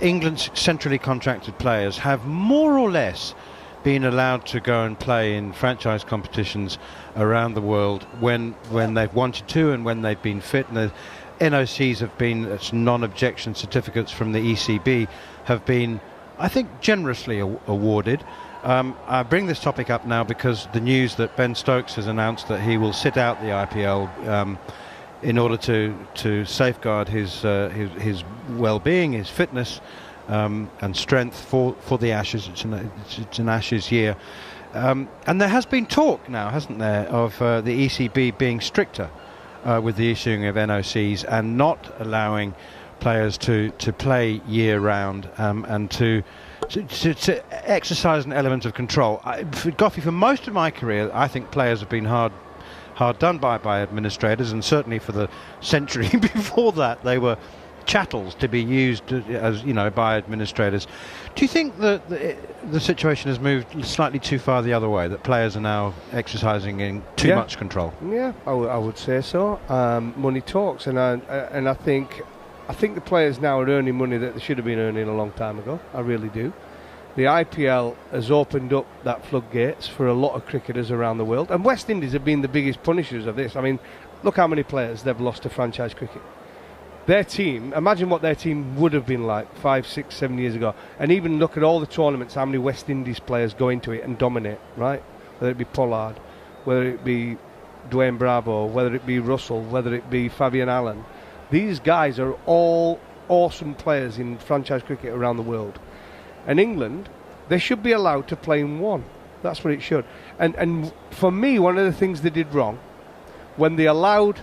England's centrally contracted players have more or less been allowed to go and play in franchise competitions around the world when they've wanted to and when they've been fit. And the NOCs have been, non-objection certificates from the ECB, have been, I think, generously awarded. I bring this topic up now because the news that Ben Stokes has announced that he will sit out the IPL in order to safeguard his well-being, his fitness and strength for the Ashes. It's an Ashes year. And there has been talk now, hasn't there, of the ECB being stricter with the issuing of NOCs and not allowing players to play year-round and to exercise an element of control. Goughy, for most of my career, I think players have been hard done by administrators, and certainly for the century before that, they were chattels to be used as by administrators. Do you think that the situation has moved slightly too far the other way, that players are now exercising too much control? Yeah, I would say so. Money talks, and I think the players now are earning money that they should have been earning a long time ago. I really do. The IPL has opened up that floodgates for a lot of cricketers around the world, and West Indies have been the biggest punishers of this. I mean, look how many players they've lost to franchise cricket. Their team, imagine what their team would have been like 5, 6, 7 years ago, and even look at all the tournaments, how many West Indies players go into it and dominate, right? Whether it be Pollard, whether it be Dwayne Bravo, whether it be Russell, whether it be Fabian Allen. These guys are all awesome players in franchise cricket around the world. And England, they should be allowed to play in one. That's what it should. And for me, one of the things they did wrong, when they allowed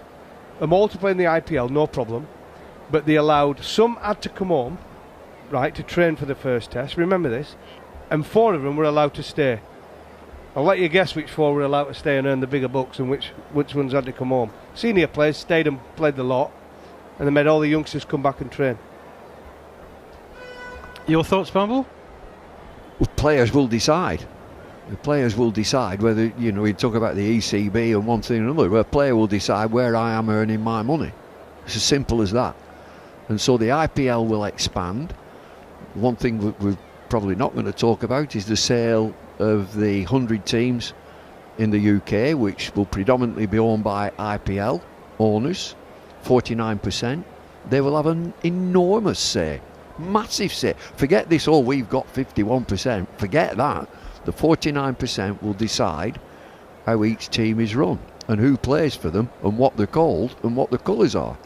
them all to play in the IPL, no problem, but they allowed some had to come home, right, to train for the first test. Remember this. And 4 of them were allowed to stay. I'll let you guess which 4 were allowed to stay and earn the bigger bucks and which ones had to come home. Senior players stayed and played the lot, and they made all the youngsters come back and train. Your thoughts, Bumble? Well, players will decide. The players will decide whether, we talk about the ECB and one thing or another, where a player will decide where I am earning my money. It's as simple as that. And so the IPL will expand. One thing we're probably not going to talk about is the sale of the 100 teams in the UK, which will predominantly be owned by IPL owners, 49%. They will have an enormous say, massive say. Forget this, we've got 51%. Forget that. The 49% will decide how each team is run and who plays for them and what they're called and what the colours are.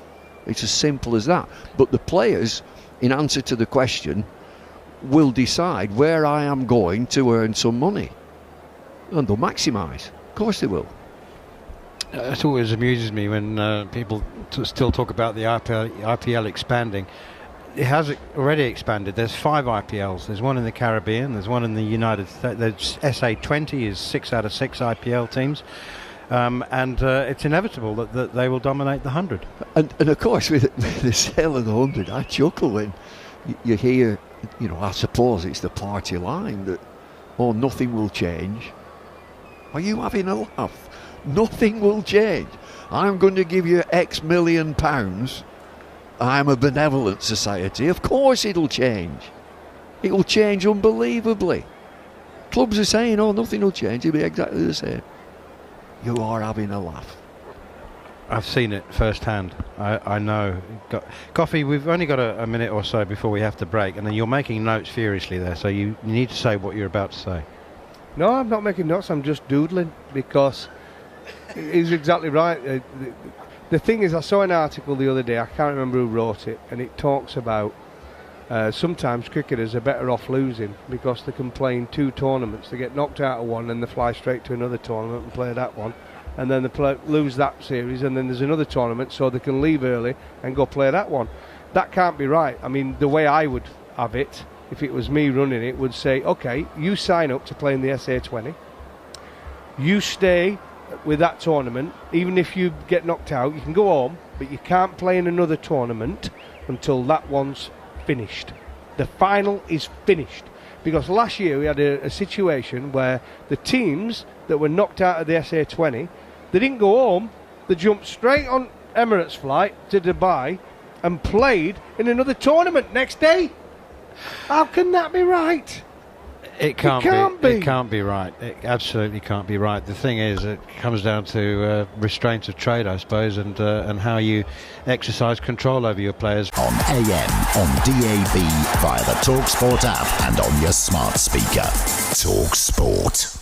It's as simple as that. But the players, in answer to the question, will decide where I am going to earn some money. And they'll maximise. Of course they will. It always amuses me when people still talk about the IPL expanding. It has already expanded. There's 5 IPLs. There's one in the Caribbean. There's one in the United States. There's SA20 is 6 out of 6 IPL teams. And it's inevitable that they will dominate the 100. And of course, with the sale of the 100, I chuckle when you hear, I suppose it's the party line that, nothing will change. Are you having a laugh? Nothing will change. I'm going to give you X million pounds. I'm a benevolent society. Of course it'll change. It will change unbelievably. Clubs are saying, nothing will change. It'll be exactly the same. You are having a laugh. I've seen it firsthand. I know. Goughy, we've only got a minute or so before we have to break, and then you're making notes furiously there, so you need to say what you're about to say. No, I'm not making notes. I'm just doodling, because he's exactly right. The thing is, I saw an article the other day, I can't remember who wrote it, and it talks about sometimes cricketers are better off losing because they can play in 2 tournaments. They get knocked out of one and they fly straight to another tournament and play that one, and then they lose that series, and then there's another tournament, so they can leave early and go play that one. That can't be right. I mean, the way I would have it, if it was me running it, would say, okay, you sign up to play in the SA20, you stay with that tournament. Even if you get knocked out, you can go home, but you can't play in another tournament until that one's finished. The final is finished. Because last year we had a situation where the teams that were knocked out of the SA20, they didn't go home, they jumped straight on Emirates flight to Dubai and played in another tournament next day. How can that be right? It can't be. It can't be right. It absolutely can't be right. The thing is, it comes down to restraints of trade, I suppose, and how you exercise control over your players. On AM, on DAB, via the talkSPORT app and on your smart speaker. talkSPORT.